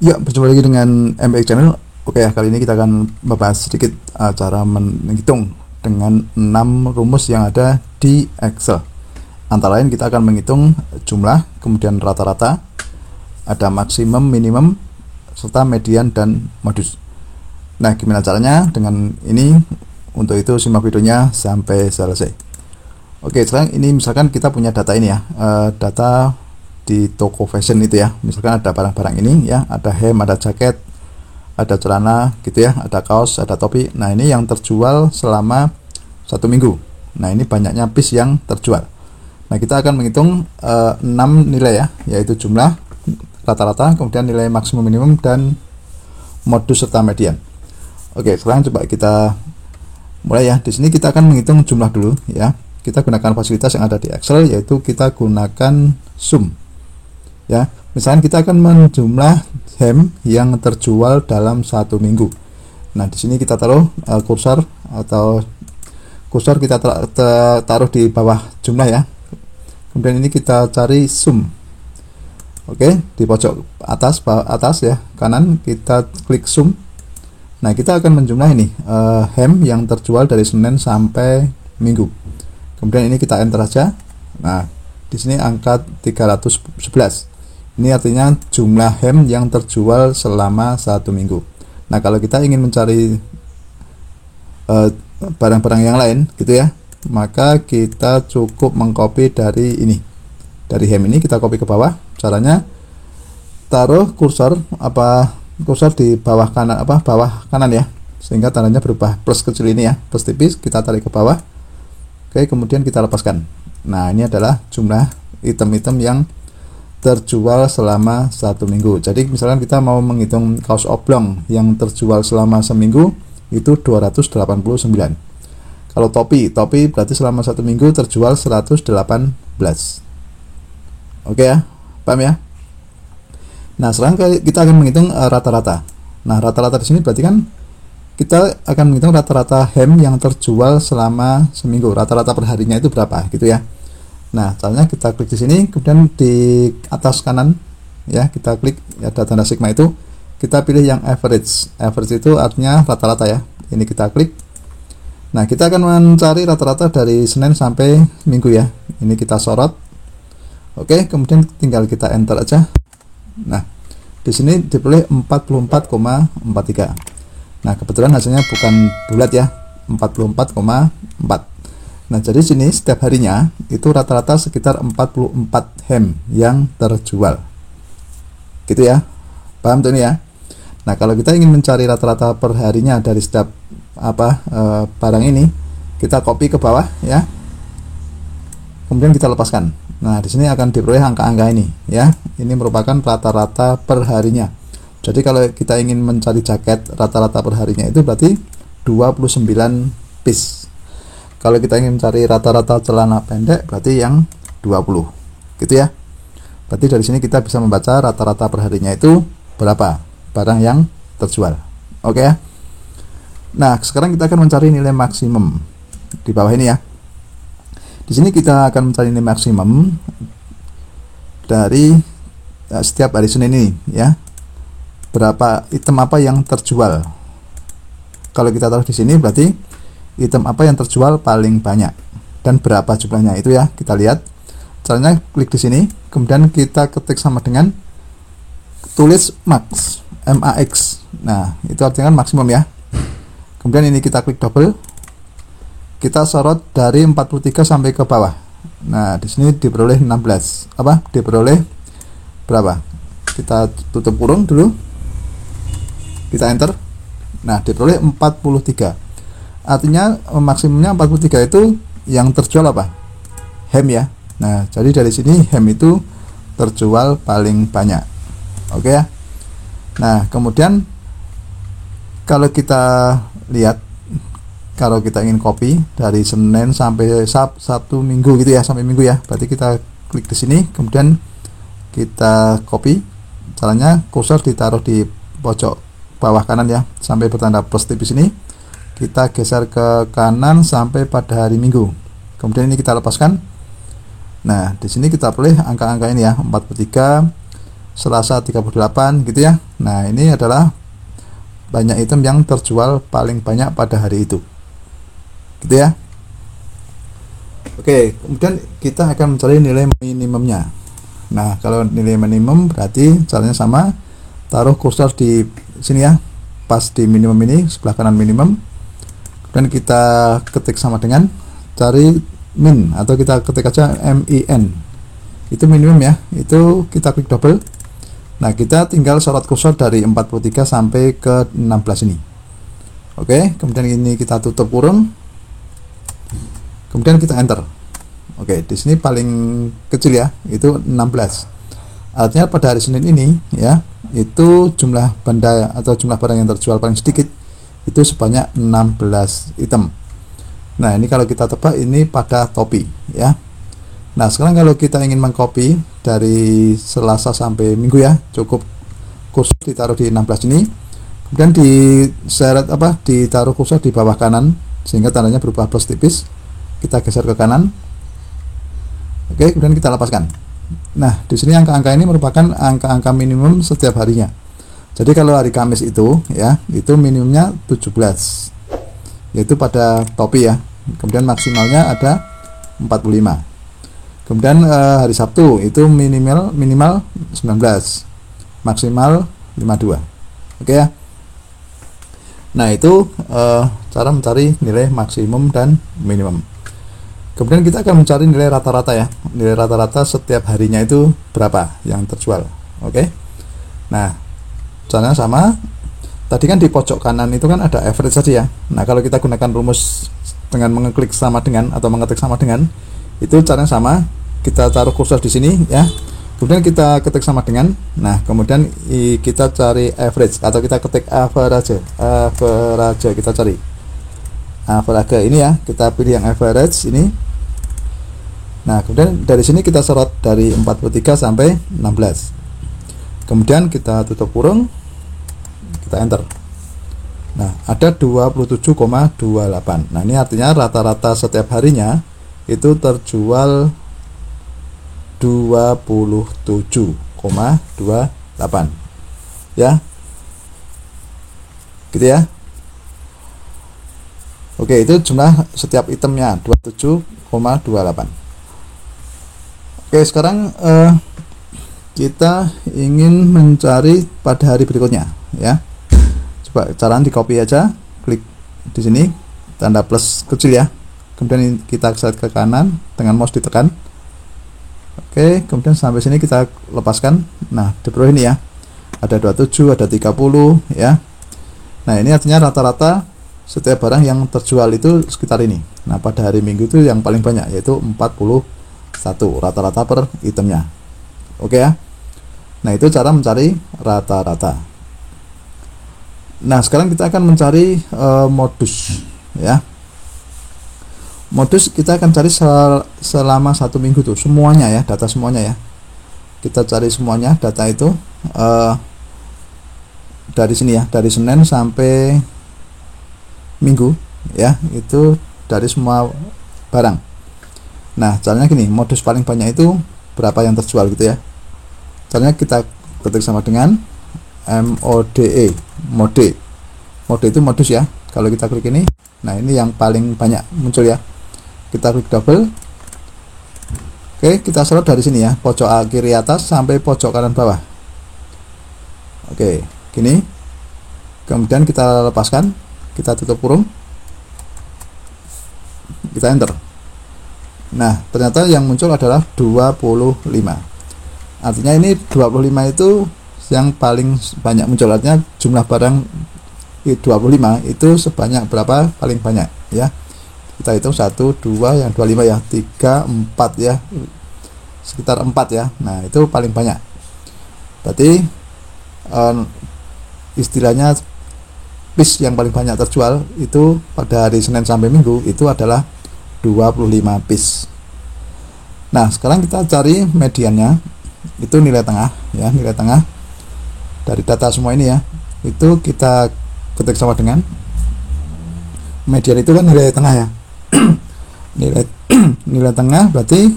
Ya, berjumpa lagi dengan MBX Channel. Oke ya, kali ini kita akan membahas sedikit cara menghitung dengan 6 rumus yang ada di Excel. Antara lain kita akan menghitung jumlah, kemudian rata-rata, ada maksimum, minimum, serta median dan modus. Nah, gimana caranya? Dengan ini, untuk itu simak videonya sampai selesai. Oke, sekarang ini misalkan kita punya data ini ya, data di toko fashion itu ya, misalkan ada barang-barang ini ya, ada hem, ada jaket, ada celana gitu ya, ada kaos, ada topi. Nah, ini yang terjual selama 1 minggu. Nah, ini banyaknya piece yang terjual. Nah, kita akan menghitung 6 nilai ya, yaitu jumlah, rata-rata, kemudian nilai maksimum, minimum, dan modus serta median. Oke, sekarang coba kita mulai ya. Di sini kita akan menghitung jumlah dulu ya. Kita gunakan fasilitas yang ada di Excel, yaitu kita gunakan sum ya. Misalkan kita akan menjumlah hem yang terjual dalam 1 minggu. Nah, di sini kita taruh kursor atau kursor kita taruh di bawah jumlah ya. Kemudian ini kita cari sum. Oke, di pojok atas, bawah atas ya, kanan kita klik sum. Nah, kita akan menjumlah ini hem yang terjual dari Senin sampai Minggu. Kemudian ini kita enter aja. Nah, di sini angka 311. Ini artinya jumlah hem yang terjual selama 1 minggu. Nah, kalau kita ingin mencari barang-barang yang lain gitu ya, maka kita cukup mengcopy dari ini. Dari hem ini kita copy ke bawah. Caranya taruh kursor di bawah kanan bawah kanan ya, sehingga tandanya berubah plus kecil ini ya, plus tipis, kita tarik ke bawah. Oke, kemudian kita lepaskan. Nah, ini adalah jumlah item-item yang terjual selama 1 minggu. Jadi misalkan kita mau menghitung kaos oblong yang terjual selama seminggu, itu 289. Kalau topi berarti selama 1 minggu terjual 118. Oke ya, paham ya? Nah, sekarang kita akan menghitung rata-rata. Nah, rata-rata di sini berarti kan kita akan menghitung rata-rata hem yang terjual selama seminggu. Rata-rata perharinya itu berapa gitu ya. Nah, caranya kita klik di sini, kemudian di atas kanan ya, kita klik ada tanda sigma itu, kita pilih yang average. Average itu artinya rata-rata ya. Ini kita klik. Nah, kita akan mencari rata-rata dari Senin sampai Minggu ya. Ini kita sorot. Oke, kemudian tinggal kita enter aja. Nah, di sini dipilih 44,43. Nah, kebetulan hasilnya bukan bulat ya, 44,4. Nah, jadi sini setiap harinya itu rata-rata sekitar 44 hem yang terjual. Gitu ya. Paham tuh ini ya? Nah, kalau kita ingin mencari rata-rata per harinya dari setiap barang ini, kita copy ke bawah ya. Kemudian kita lepaskan. Nah, di sini akan diperoleh angka-angka ini ya. Ini merupakan rata-rata per harinya. Jadi kalau kita ingin mencari jaket rata-rata per harinya itu berarti 29 piece. Kalau kita ingin mencari rata-rata celana pendek berarti yang 20. Gitu ya. Berarti dari sini kita bisa membaca rata-rata per harinya itu berapa barang yang terjual. Oke ya. Nah, sekarang kita akan mencari nilai maksimum di bawah ini ya. Di sini kita akan mencari nilai maksimum dari setiap hari Senin ini ya. Berapa item apa yang terjual. Kalau kita taruh di sini berarti item apa yang terjual paling banyak dan berapa jumlahnya itu ya. Kita lihat. Caranya klik di sini, kemudian kita ketik sama dengan tulis max, max. Nah, itu artinya maksimum ya. Kemudian ini kita klik double. Kita sorot dari 43 sampai ke bawah. Nah, di sini diperoleh 16. Diperoleh berapa? Kita tutup kurung dulu. Kita enter. Nah, diperoleh 43. Artinya maksimumnya 43 itu yang terjual apa? Hem ya. Nah, jadi dari sini hem itu terjual paling banyak. Oke ya. Nah, kemudian kalau kita lihat, kalau kita ingin copy dari Senin sampai Sabtu Minggu gitu ya, sampai Minggu ya. Berarti kita klik di sini, kemudian kita copy. Caranya kursor ditaruh di pojok bawah kanan ya, sampai bertanda plus tipis ini. Kita geser ke kanan sampai pada hari Minggu. Kemudian ini kita lepaskan. Nah, di sini kita pilih angka-angka ini ya, 43, Selasa 38 gitu ya. Nah, ini adalah banyak item yang terjual paling banyak pada hari itu, gitu ya. Oke, kemudian kita akan mencari nilai minimumnya. Nah, kalau nilai minimum berarti caranya sama, taruh kursor di sini ya, pas di minimum ini, sebelah kanan minimum. Kemudian kita ketik sama dengan cari min, atau kita ketik aja min, itu minimum ya, itu kita klik double. Nah, kita tinggal sorot kursor dari 43 sampai ke 16 ini. Oke, kemudian ini kita tutup kurung, kemudian kita enter. Oke, di sini paling kecil ya, itu 16. Artinya pada hari Senin ini ya, itu jumlah benda atau jumlah barang yang terjual paling sedikit itu sebanyak 16 item. Nah, ini kalau kita tebak ini pada topi ya. Nah, sekarang kalau kita ingin mengcopy dari Selasa sampai Minggu ya, cukup kursor ditaruh di 16 ini, kemudian ditaruh kursor di bawah kanan sehingga tandanya berubah plus tipis. Kita geser ke kanan. Oke, kemudian kita lepaskan. Nah, di sini angka-angka ini merupakan angka-angka minimum setiap harinya. Jadi kalau hari Kamis itu ya, itu minimumnya 17, yaitu pada topi ya. Kemudian maksimalnya ada 45. Kemudian hari Sabtu itu minimal 19, maksimal 52. Oke ya. Nah, itu cara mencari nilai maksimum dan minimum. Kemudian kita akan mencari nilai rata-rata ya. Nilai rata-rata setiap harinya itu berapa yang terjual. Oke. Nah, caranya sama. Tadi kan di pojok kanan itu kan ada average saja ya. Nah, kalau kita gunakan rumus dengan mengeklik sama dengan atau mengetik sama dengan, itu caranya sama. Kita taruh kursor di sini ya, kemudian kita ketik sama dengan. Nah, kemudian kita cari average atau kita ketik average, kita cari average ini ya, kita pilih yang average ini. Nah, kemudian dari sini kita sorot dari 43 sampai 16, kemudian kita tutup kurung, kita enter. Nah, ada 27,28. Nah, ini artinya rata-rata setiap harinya itu terjual 27,28 ya, gitu ya. Oke, itu jumlah setiap itemnya 27,28. Oke, sekarang kita ingin mencari pada hari berikutnya ya. Coba caranya di copy aja, klik di sini tanda plus kecil ya, kemudian kita slide ke kanan dengan mouse ditekan. Oke, kemudian sampai sini kita lepaskan. Nah, di bawah ini ya, ada 27, ada 30 ya. Nah, ini artinya rata-rata setiap barang yang terjual itu sekitar ini. Nah, pada hari Minggu itu yang paling banyak, yaitu 41 rata-rata per itemnya. Oke ya. Nah, itu cara mencari rata-rata. Nah, sekarang kita akan mencari modus ya. Modus kita akan cari selama 1 minggu tuh semuanya ya, data semuanya ya. Kita cari semuanya data itu dari sini ya, dari Senin sampai Minggu ya, itu dari semua barang. Nah, caranya gini, modus paling banyak itu berapa yang terjual gitu ya. Caranya kita ketik sama dengan MODE, mode itu modus ya. Kalau kita klik ini, nah ini yang paling banyak muncul ya. Kita klik double. Oke, kita sorot dari sini ya, pojok kiri atas sampai pojok kanan bawah. Oke, gini. Kemudian kita lepaskan, kita tutup kurung, kita enter. Nah, ternyata yang muncul adalah 25. Artinya ini 25 itu yang paling banyak muncul. Artinya jumlah barang 25 itu sebanyak berapa paling banyak ya. Kita hitung 1, 2, yang 25 ya, 3, 4 ya, sekitar 4 ya. Nah, itu paling banyak. Berarti istilahnya piece yang paling banyak terjual itu pada hari Senin sampai Minggu itu adalah 25 piece. Nah, sekarang kita cari mediannya, itu nilai tengah ya, nilai tengah dari data semua ini ya. Itu kita ketik sama dengan median, itu kan nilai tengah ya. nilai tengah berarti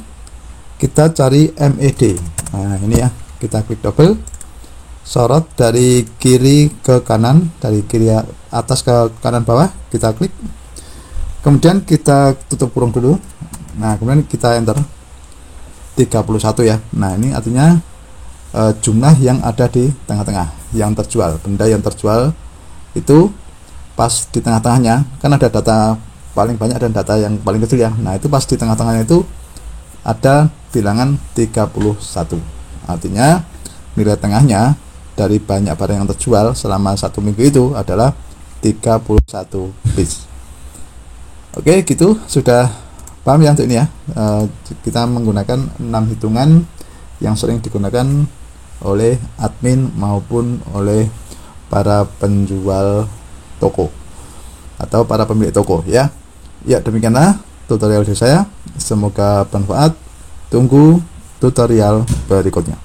kita cari MED. Nah, ini ya, kita klik double, sorot dari kiri ke kanan, dari kiri atas ke kanan bawah, kita klik, kemudian kita tutup kurung dulu. Nah kemudian kita enter 31 ya. Nah ini artinya jumlah yang ada di tengah-tengah yang terjual, benda yang terjual itu pas di tengah-tengahnya kan ada data paling banyak dan data yang paling kecil ya. Nah itu pas di tengah-tengahnya itu ada bilangan 31, artinya nilai tengahnya dari banyak barang yang terjual selama 1 minggu itu adalah 31 piece. Oke, gitu sudah paham ya untuk ini ya. Kita menggunakan 6 hitungan yang sering digunakan oleh admin maupun oleh para penjual toko atau para pemilik toko ya. Ya, demikianlah tutorial dari saya, semoga bermanfaat. Tunggu tutorial berikutnya.